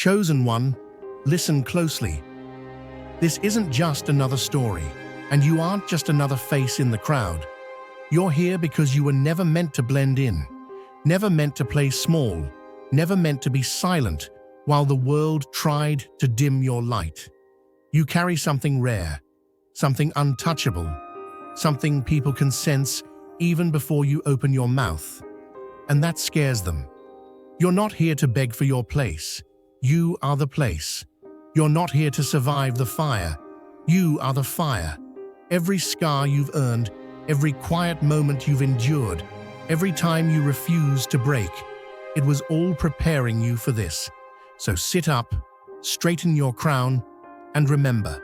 Chosen one, listen closely. This isn't just another story, and you aren't just another face in the crowd. You're here because you were never meant to blend in, never meant to play small, never meant to be silent while the world tried to dim your light. You carry something rare, something untouchable, something people can sense even before you open your mouth. And that scares them. You're not here to beg for your place. You are the place. You're not here to survive the fire. You are the fire. Every scar you've earned, every quiet moment you've endured, every time you refused to break, it was all preparing you for this. So sit up, straighten your crown, and remember,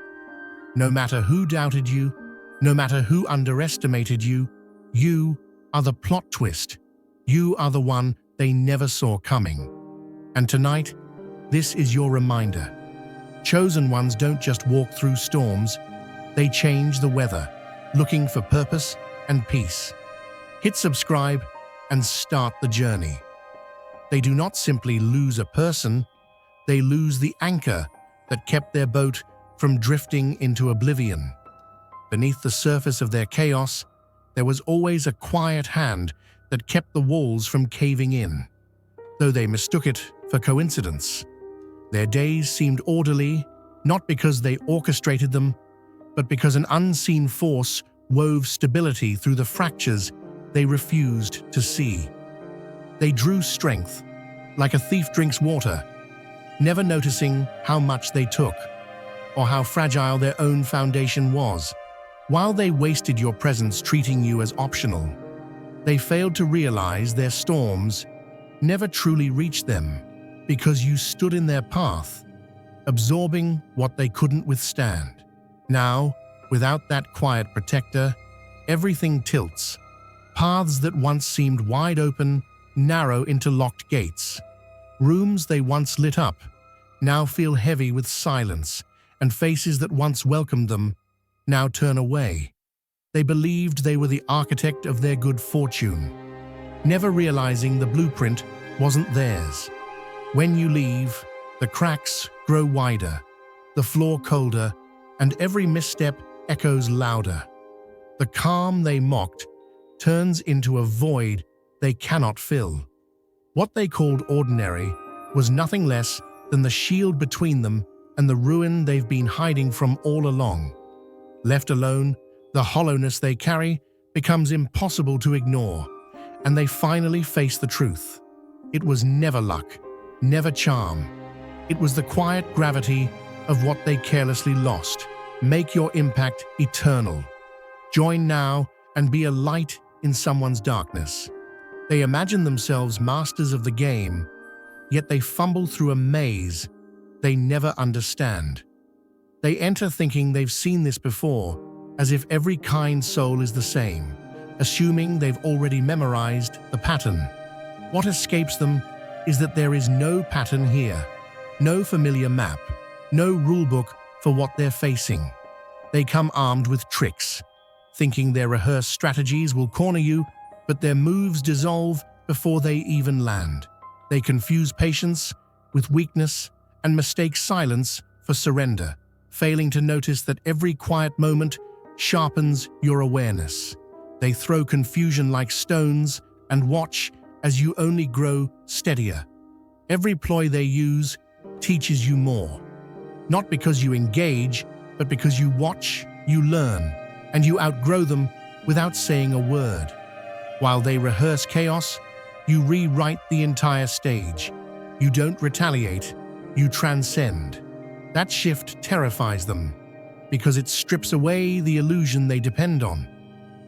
no matter who doubted you, no matter who underestimated you, you are the plot twist. You are the one they never saw coming. And tonight, this is your reminder. Chosen ones don't just walk through storms, they change the weather, looking for purpose and peace. Hit subscribe and start the journey. They do not simply lose a person, they lose the anchor that kept their boat from drifting into oblivion. Beneath the surface of their chaos, there was always a quiet hand that kept the walls from caving in. Though they mistook it for coincidence, their days seemed orderly, not because they orchestrated them, but because an unseen force wove stability through the fractures they refused to see. They drew strength, like a thief drinks water, never noticing how much they took, or how fragile their own foundation was. While they wasted your presence treating you as optional, they failed to realize their storms never truly reached them because you stood in their path, absorbing what they couldn't withstand. Now, without that quiet protector, everything tilts. Paths that once seemed wide open narrow into locked gates. Rooms they once lit up now feel heavy with silence, and faces that once welcomed them now turn away. They believed they were the architect of their good fortune, never realizing the blueprint wasn't theirs. When you leave, the cracks grow wider, the floor colder, and every misstep echoes louder. The calm they mocked turns into a void they cannot fill. What they called ordinary was nothing less than the shield between them and the ruin they've been hiding from all along. Left alone, the hollowness they carry becomes impossible to ignore, and they finally face the truth. It was never luck, never charm. It was the quiet gravity of what they carelessly lost. Make your impact eternal. Join now and be a light in someone's darkness. They imagine themselves masters of the game, yet they fumble through a maze they never understand. They enter thinking they've seen this before, as if every kind soul is the same, assuming they've already memorized the pattern. What escapes them is that there is no pattern here, no familiar map, no rulebook for what they're facing. They come armed with tricks, thinking their rehearsed strategies will corner you, but their moves dissolve before they even land. They confuse patience with weakness and mistake silence for surrender, failing to notice that every quiet moment sharpens your awareness. They throw confusion like stones and watch as you only grow steadier. Every ploy they use teaches you more. Not because you engage, but because you watch, you learn, and you outgrow them without saying a word. While they rehearse chaos, you rewrite the entire stage. You don't retaliate, you transcend. That shift terrifies them, because it strips away the illusion they depend on.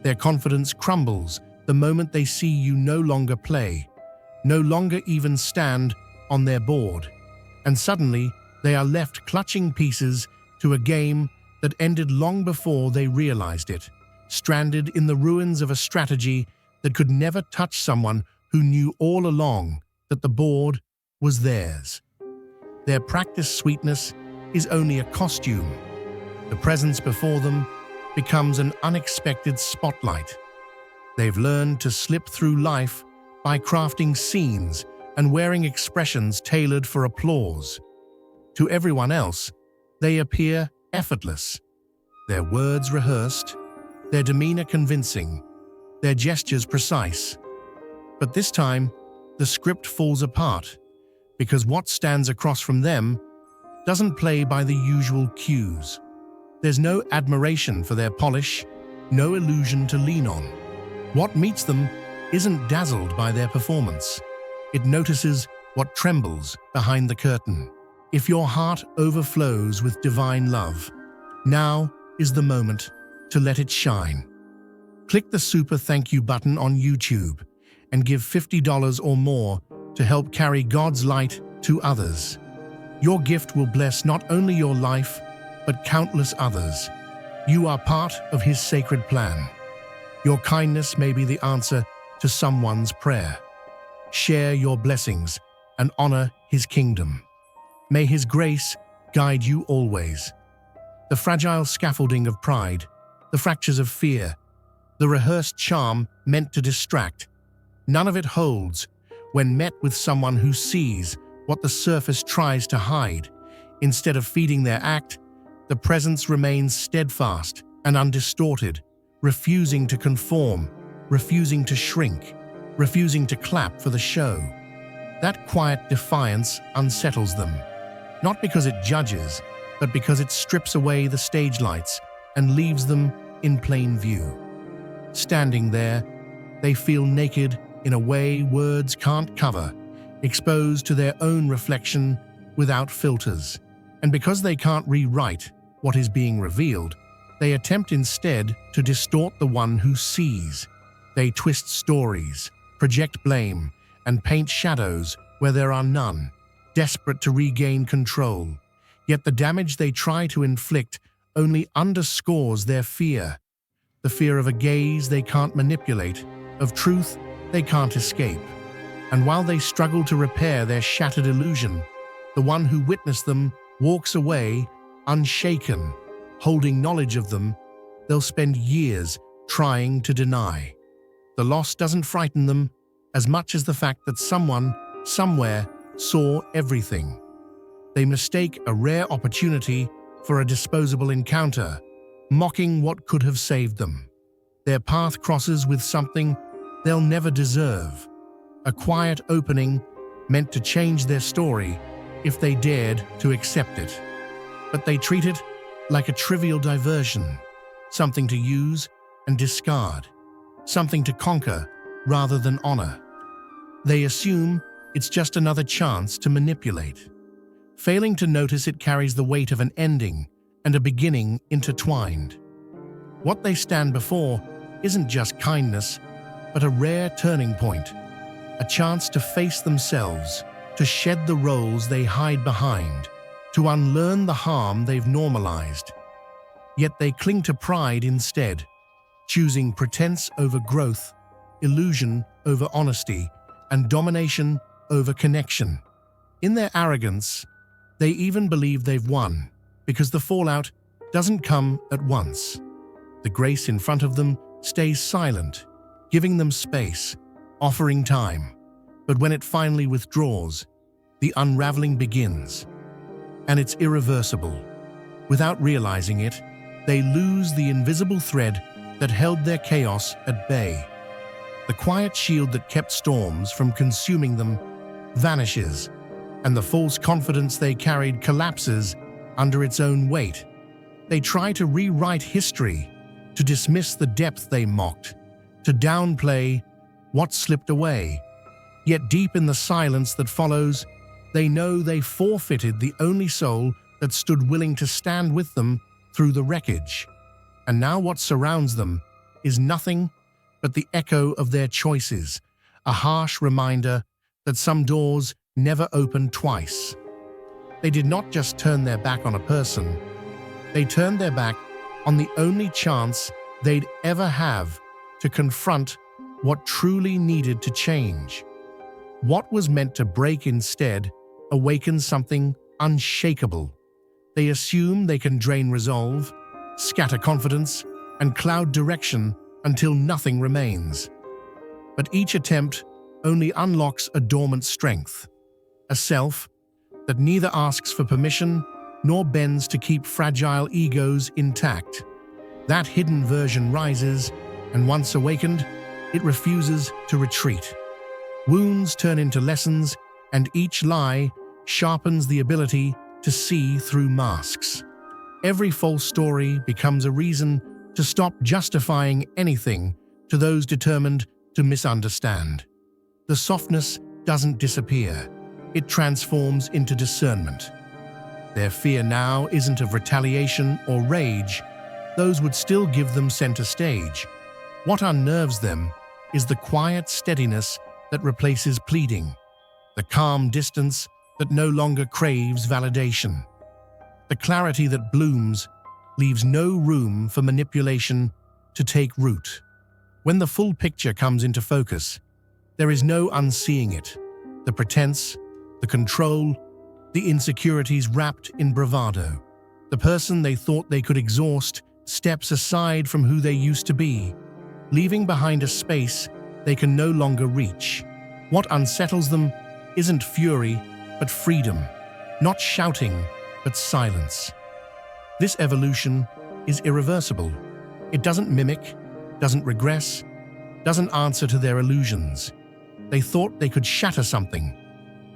Their confidence crumbles the moment they see you no longer play, no longer even stand on their board. And suddenly, they are left clutching pieces to a game that ended long before they realized it, stranded in the ruins of a strategy that could never touch someone who knew all along that the board was theirs. Their practiced sweetness is only a costume. The presence before them becomes an unexpected spotlight. They've learned to slip through life by crafting scenes and wearing expressions tailored for applause. To everyone else, they appear effortless, their words rehearsed, their demeanor convincing, their gestures precise. But this time, the script falls apart, because what stands across from them doesn't play by the usual cues. There's no admiration for their polish, no illusion to lean on. What meets them isn't dazzled by their performance. It notices what trembles behind the curtain. If your heart overflows with divine love, now is the moment to let it shine. Click the super thank you button on YouTube and give $50 or more to help carry God's light to others. Your gift will bless not only your life, but countless others. You are part of His sacred plan. Your kindness may be the answer to someone's prayer. Share your blessings and honor His kingdom. May His grace guide you always. The fragile scaffolding of pride, the fractures of fear, the rehearsed charm meant to distract, none of it holds when met with someone who sees what the surface tries to hide. Instead of feeding their act, the presence remains steadfast and undistorted, refusing to conform, refusing to shrink, refusing to clap for the show. That quiet defiance unsettles them, not because it judges, but because it strips away the stage lights and leaves them in plain view. Standing there, they feel naked in a way words can't cover, exposed to their own reflection without filters. And because they can't rewrite what is being revealed, they attempt instead to distort the one who sees. They twist stories, project blame, and paint shadows where there are none, desperate to regain control. Yet the damage they try to inflict only underscores their fear. The fear of a gaze they can't manipulate, of truth they can't escape. And while they struggle to repair their shattered illusion, the one who witnessed them walks away unshaken, holding knowledge of them they'll spend years trying to deny. The loss doesn't frighten them as much as the fact that someone, somewhere, saw everything. They mistake a rare opportunity for a disposable encounter, mocking what could have saved them. Their path crosses with something they'll never deserve, a quiet opening meant to change their story if they dared to accept it. But they treat it like a trivial diversion, something to use and discard, something to conquer rather than honor. They assume it's just another chance to manipulate, failing to notice it carries the weight of an ending and a beginning intertwined. What they stand before isn't just kindness, but a rare turning point, a chance to face themselves, to shed the roles they hide behind, to unlearn the harm they've normalized. Yet they cling to pride instead, choosing pretense over growth, illusion over honesty, and domination over connection. In their arrogance, they even believe they've won, because the fallout doesn't come at once. The grace in front of them stays silent, giving them space, offering time. But when it finally withdraws, the unraveling begins. And it's irreversible. Without realizing it, they lose the invisible thread that held their chaos at bay. The quiet shield that kept storms from consuming them vanishes, and the false confidence they carried collapses under its own weight. They try to rewrite history, to dismiss the depth they mocked, to downplay what slipped away. Yet deep in the silence that follows, they know they forfeited the only soul that stood willing to stand with them through the wreckage. And now what surrounds them is nothing but the echo of their choices, a harsh reminder that some doors never open twice. They did not just turn their back on a person, they turned their back on the only chance they'd ever have to confront what truly needed to change. What was meant to break instead awakens something unshakable. They assume they can drain resolve, scatter confidence, and cloud direction until nothing remains. But each attempt only unlocks a dormant strength, a self that neither asks for permission nor bends to keep fragile egos intact. That hidden version rises, and once awakened, it refuses to retreat. Wounds turn into lessons, and each lie sharpens the ability to see through masks. Every false story becomes a reason to stop justifying anything to those determined to misunderstand. The softness doesn't disappear, it transforms into discernment. Their fear now isn't of retaliation or rage. Those would still give them center stage. What unnerves them is the quiet steadiness that replaces pleading, the calm distance that no longer craves validation. The clarity that blooms leaves no room for manipulation to take root. When the full picture comes into focus, there is no unseeing it. The pretense, the control, the insecurities wrapped in bravado. The person they thought they could exhaust steps aside from who they used to be, leaving behind a space they can no longer reach. What unsettles them isn't fury, but freedom, not shouting, but silence. This evolution is irreversible. It doesn't mimic, doesn't regress, doesn't answer to their illusions. They thought they could shatter something,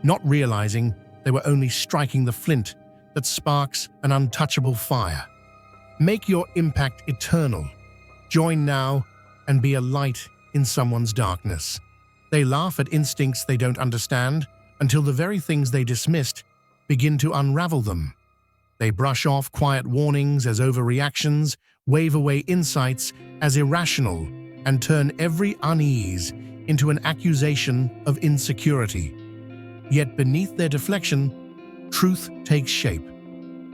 not realizing they were only striking the flint that sparks an untouchable fire. Make your impact eternal. Join now and be a light in someone's darkness. They laugh at instincts they don't understand until the very things they dismissed begin to unravel them. They brush off quiet warnings as overreactions, wave away insights as irrational, and turn every unease into an accusation of insecurity. Yet beneath their deflection, truth takes shape.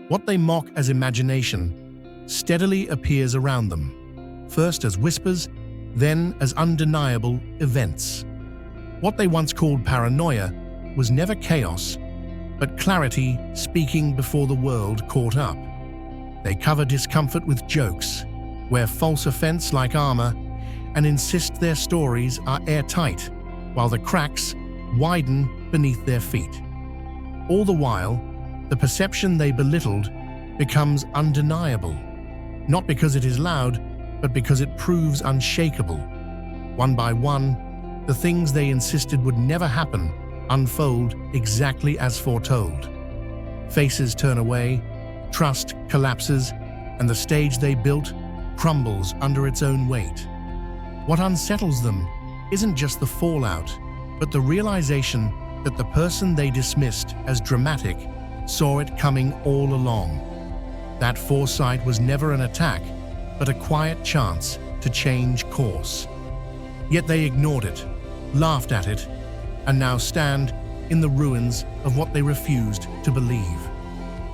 What they mock as imagination steadily appears around them, first as whispers, then as undeniable events. What they once called paranoia was never chaos, but clarity speaking before the world caught up. They cover discomfort with jokes, wear false offense like armor, and insist their stories are airtight, while the cracks widen beneath their feet. All the while, the perception they belittled becomes undeniable, not because it is loud, but because it proves unshakable. One by one, the things they insisted would never happen unfold exactly as foretold. Faces turn away, trust collapses, and the stage they built crumbles under its own weight. What unsettles them isn't just the fallout, but the realization that the person they dismissed as dramatic saw it coming all along. That foresight was never an attack, but a quiet chance to change course. Yet they ignored it, laughed at it, and now stand in the ruins of what they refused to believe.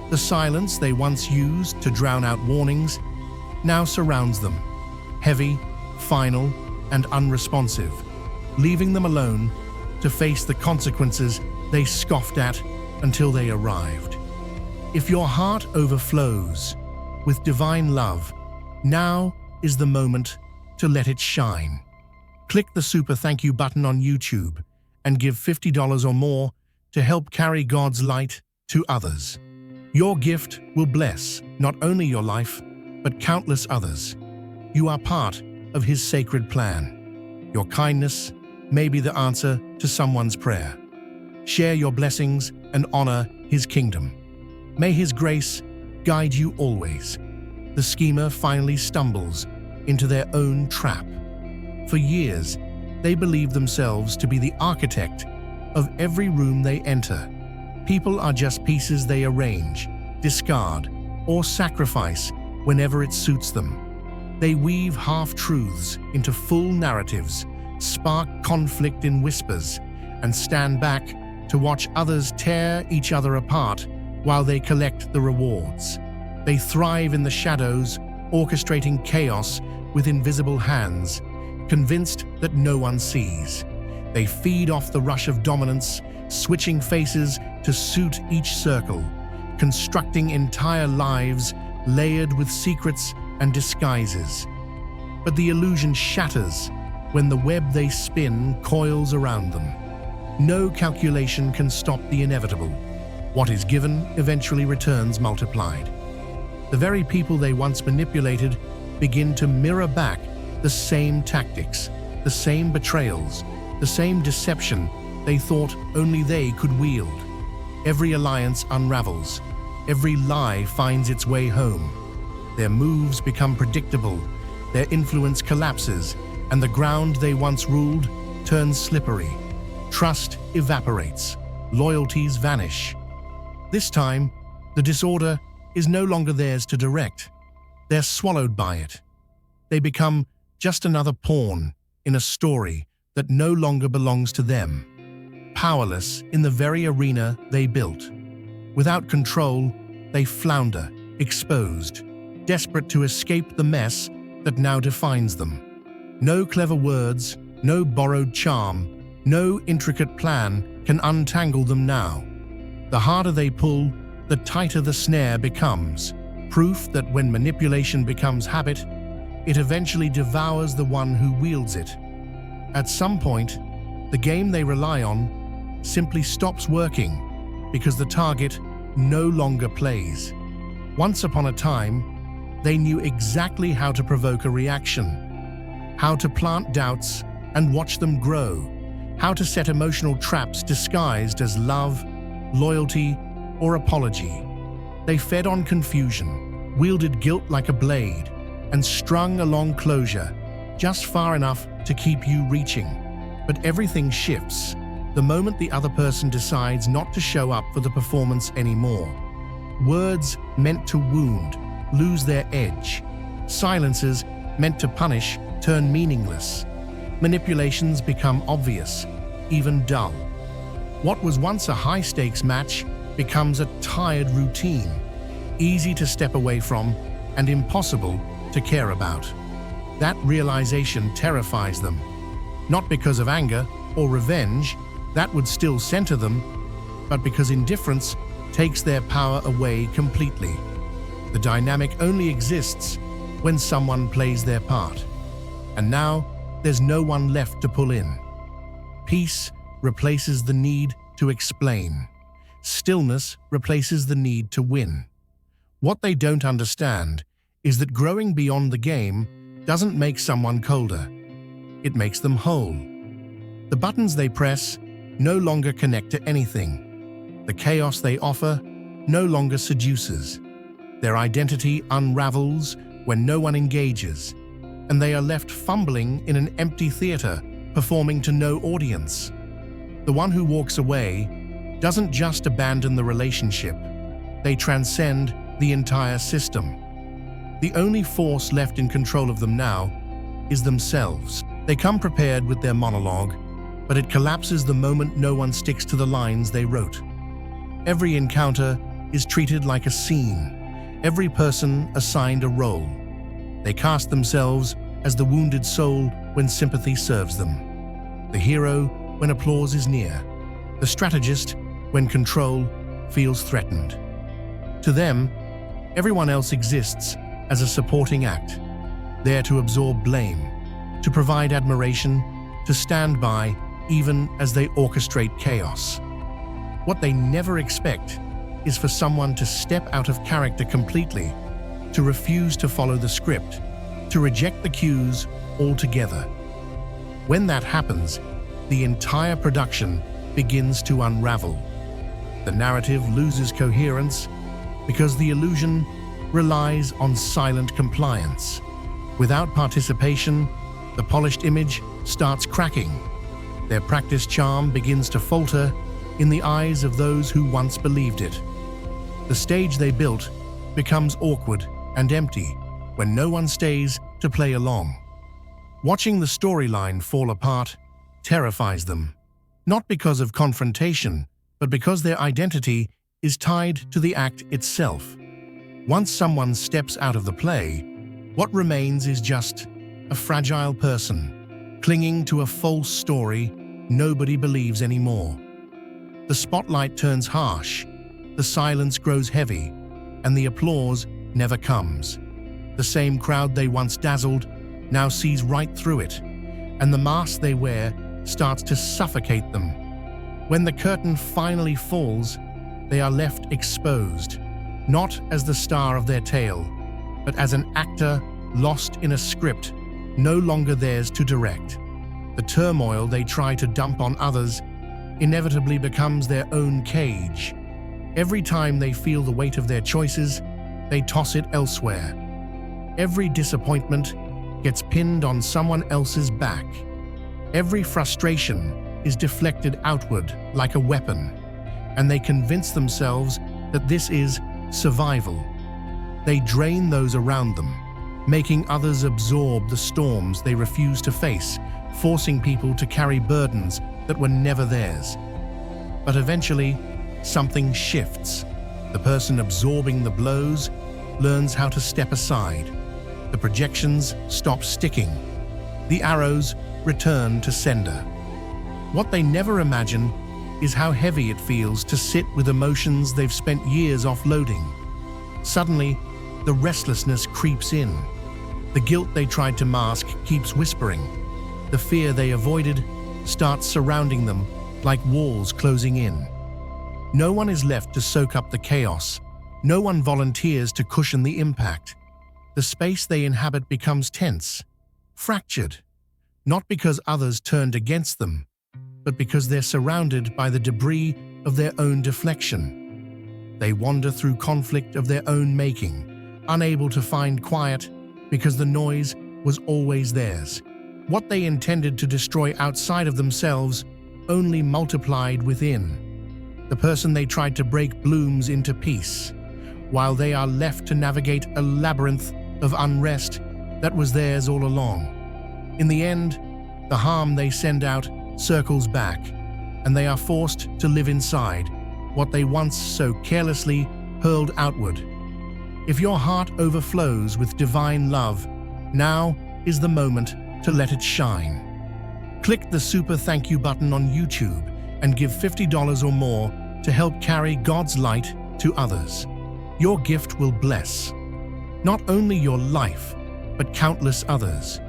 The silence they once used to drown out warnings now surrounds them, heavy, final, and unresponsive, leaving them alone to face the consequences they scoffed at until they arrived. If your heart overflows with divine love, now is the moment to let it shine. Click the super thank you button on YouTube and give $50 or more to help carry God's light to others. Your gift will bless not only your life, but countless others. You are part of His sacred plan. Your kindness may be the answer to someone's prayer. Share your blessings and honor His kingdom. May His grace guide you always. The schemer finally stumbles into their own trap. For years, they believed themselves to be the architect of every room they enter. People are just pieces they arrange, discard, or sacrifice whenever it suits them. They weave half-truths into full narratives, spark conflict in whispers, and stand back to watch others tear each other apart while they collect the rewards. They thrive in the shadows, orchestrating chaos with invisible hands, convinced that no one sees. They feed off the rush of dominance, switching faces to suit each circle, constructing entire lives layered with secrets and disguises. But the illusion shatters when the web they spin coils around them. No calculation can stop the inevitable. What is given eventually returns multiplied. The very people they once manipulated begin to mirror back the same tactics, the same betrayals, the same deception they thought only they could wield. Every alliance unravels. Every lie finds its way home. Their moves become predictable, their influence collapses, and the ground they once ruled turns slippery. Trust evaporates, loyalties vanish. This time, the disorder is no longer theirs to direct. They're swallowed by it. They become just another pawn in a story that no longer belongs to them. Powerless in the very arena they built. Without control, they flounder, exposed, desperate to escape the mess that now defines them. No clever words, no borrowed charm, no intricate plan can untangle them now. The harder they pull, the tighter the snare becomes, proof that when manipulation becomes habit, it eventually devours the one who wields it. At some point, the game they rely on simply stops working because the target no longer plays. Once upon a time, they knew exactly how to provoke a reaction, how to plant doubts and watch them grow, how to set emotional traps disguised as love, loyalty, or apology. They fed on confusion, wielded guilt like a blade, and strung along closure, just far enough to keep you reaching. But everything shifts the moment the other person decides not to show up for the performance anymore. Words meant to wound lose their edge. Silences meant to punish turn meaningless. Manipulations become obvious, even dull. What was once a high-stakes match becomes a tired routine, easy to step away from and impossible to care about. That realization terrifies them, not because of anger or revenge, that would still center them, but because indifference takes their power away completely. The dynamic only exists when someone plays their part. And now, there's no one left to pull in. Peace replaces the need to explain. Stillness replaces the need to win. What they don't understand is that growing beyond the game doesn't make someone colder. It makes them whole. The buttons they press no longer connect to anything. The chaos they offer no longer seduces. Their identity unravels when no one engages, and they are left fumbling in an empty theater, performing to no audience. The one who walks away doesn't just abandon the relationship, they transcend the entire system. The only force left in control of them now is themselves. They come prepared with their monologue, but it collapses the moment no one sticks to the lines they wrote. Every encounter is treated like a scene, every person assigned a role. They cast themselves as the wounded soul when sympathy serves them, the hero when applause is near, the strategist when control feels threatened. To them, everyone else exists as a supporting act, there to absorb blame, to provide admiration, to stand by even as they orchestrate chaos. What they never expect is for someone to step out of character completely, to refuse to follow the script, to reject the cues altogether. When that happens, the entire production begins to unravel. The narrative loses coherence because the illusion relies on silent compliance. Without participation, the polished image starts cracking. Their practiced charm begins to falter in the eyes of those who once believed it. The stage they built becomes awkward and empty when no one stays to play along. Watching the storyline fall apart terrifies them, not because of confrontation, but because their identity is tied to the act itself. Once someone steps out of the play, what remains is just a fragile person, clinging to a false story nobody believes anymore. The spotlight turns harsh, the silence grows heavy, and the applause never comes. The same crowd they once dazzled now sees right through it, and the mask they wear starts to suffocate them. When the curtain finally falls, they are left exposed, not as the star of their tale, but as an actor lost in a script no longer theirs to direct. The turmoil they try to dump on others inevitably becomes their own cage. Every time they feel the weight of their choices, they toss it elsewhere. Every disappointment gets pinned on someone else's back. Every frustration is deflected outward like a weapon, and they convince themselves that this is survival. They drain those around them, making others absorb the storms they refuse to face, forcing people to carry burdens that were never theirs. But eventually, something shifts. The person absorbing the blows learns how to step aside. The projections stop sticking. The arrows return to sender. What they never imagine is how heavy it feels to sit with emotions they've spent years offloading. Suddenly, the restlessness creeps in. The guilt they tried to mask keeps whispering. The fear they avoided starts surrounding them like walls closing in. No one is left to soak up the chaos. No one volunteers to cushion the impact. The space they inhabit becomes tense, fractured, not because others turned against them, but because they're surrounded by the debris of their own deflection. They wander through conflict of their own making, unable to find quiet because the noise was always theirs. What they intended to destroy outside of themselves only multiplied within. The person they tried to break blooms into peace, while they are left to navigate a labyrinth of unrest that was theirs all along. In the end, the harm they send out circles back, and they are forced to live inside what they once so carelessly hurled outward. If your heart overflows with divine love, now is the moment to let it shine. Click the super thank you button on YouTube and give $50 or more to help carry God's light to others. Your gift will bless not only your life, but countless others.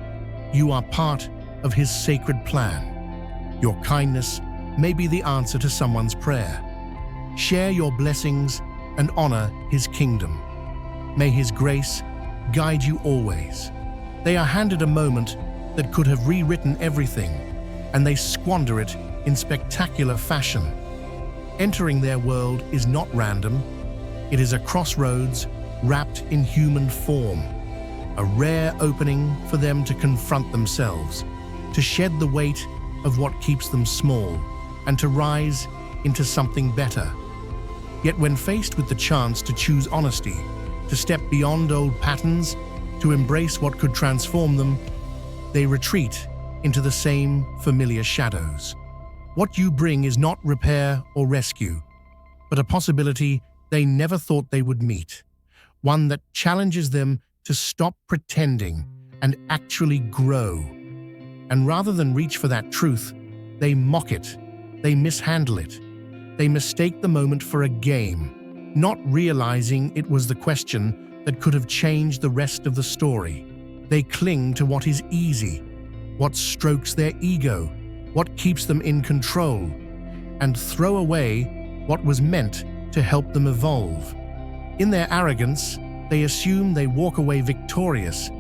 You are part of His sacred plan. Your kindness may be the answer to someone's prayer. Share your blessings and honor His kingdom. May His grace guide you always. They are handed a moment that could have rewritten everything, and they squander it in spectacular fashion. Entering their world is not random. It is a crossroads wrapped in human form, a rare opening for them to confront themselves, to shed the weight of what keeps them small, and to rise into something better. Yet when faced with the chance to choose honesty, to step beyond old patterns, to embrace what could transform them, they retreat into the same familiar shadows. What you bring is not repair or rescue, but a possibility they never thought they would meet, one that challenges them to stop pretending and actually grow. And rather than reach for that truth, they mock it, they mishandle it, they mistake the moment for a game, not realizing it was the question that could have changed the rest of the story. They cling to what is easy, what strokes their ego, what keeps them in control, and throw away what was meant to help them evolve. In their arrogance, they assume they walk away victorious,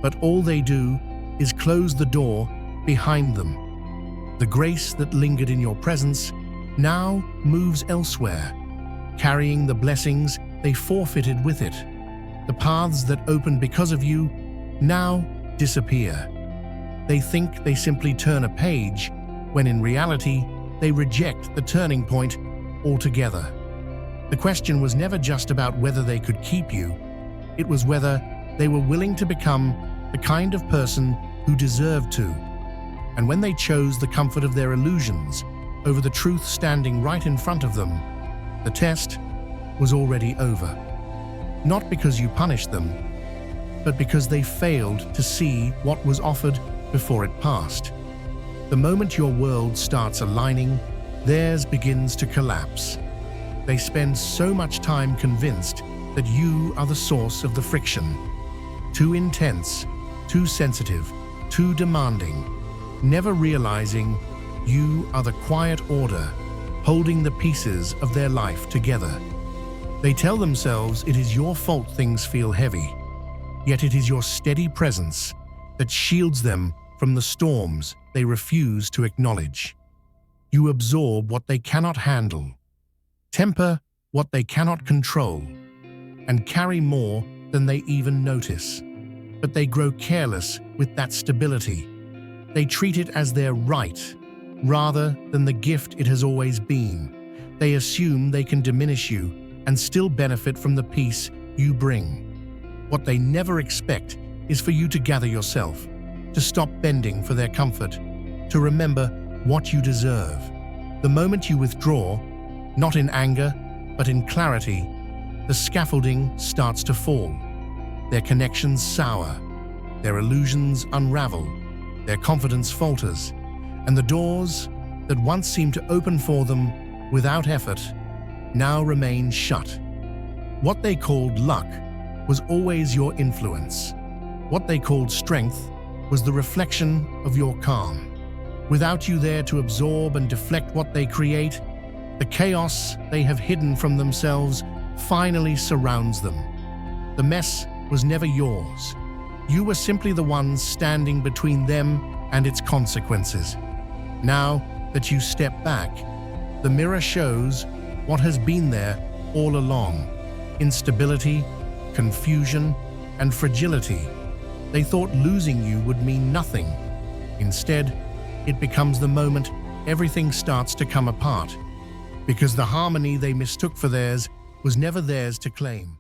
but all they do is close the door behind them. The grace that lingered in your presence now moves elsewhere, carrying the blessings they forfeited with it. The paths that opened because of you now disappear. They think they simply turn a page, when in reality, they reject the turning point altogether. The question was never just about whether they could keep you. It was whether they were willing to become the kind of person who deserved to. And when they chose the comfort of their illusions over the truth standing right in front of them, the test was already over. Not because you punished them, but because they failed to see what was offered before it passed. The moment your world starts aligning, theirs begins to collapse. They spend so much time convinced that you are the source of the friction. Too intense, too sensitive, too demanding, never realizing you are the quiet order holding the pieces of their life together. They tell themselves it is your fault things feel heavy, yet it is your steady presence that shields them from the storms they refuse to acknowledge. You absorb what they cannot handle, temper what they cannot control, and carry more than they even notice. But they grow careless with that stability. They treat it as their right, rather than the gift it has always been. They assume they can diminish you and still benefit from the peace you bring. What they never expect is for you to gather yourself, to stop bending for their comfort, to remember what you deserve. The moment you withdraw, not in anger, but in clarity, the scaffolding starts to fall. Their connections sour, their illusions unravel, their confidence falters, and the doors that once seemed to open for them without effort now remain shut. What they called luck was always your influence. What they called strength was the reflection of your calm. Without you there to absorb and deflect what they create, the chaos they have hidden from themselves finally surrounds them. The mess was never yours. You were simply the ones standing between them and its consequences. Now that you step back, the mirror shows what has been there all along: instability, confusion, and fragility. They thought losing you would mean nothing. Instead, it becomes the moment everything starts to come apart, because the harmony they mistook for theirs was never theirs to claim.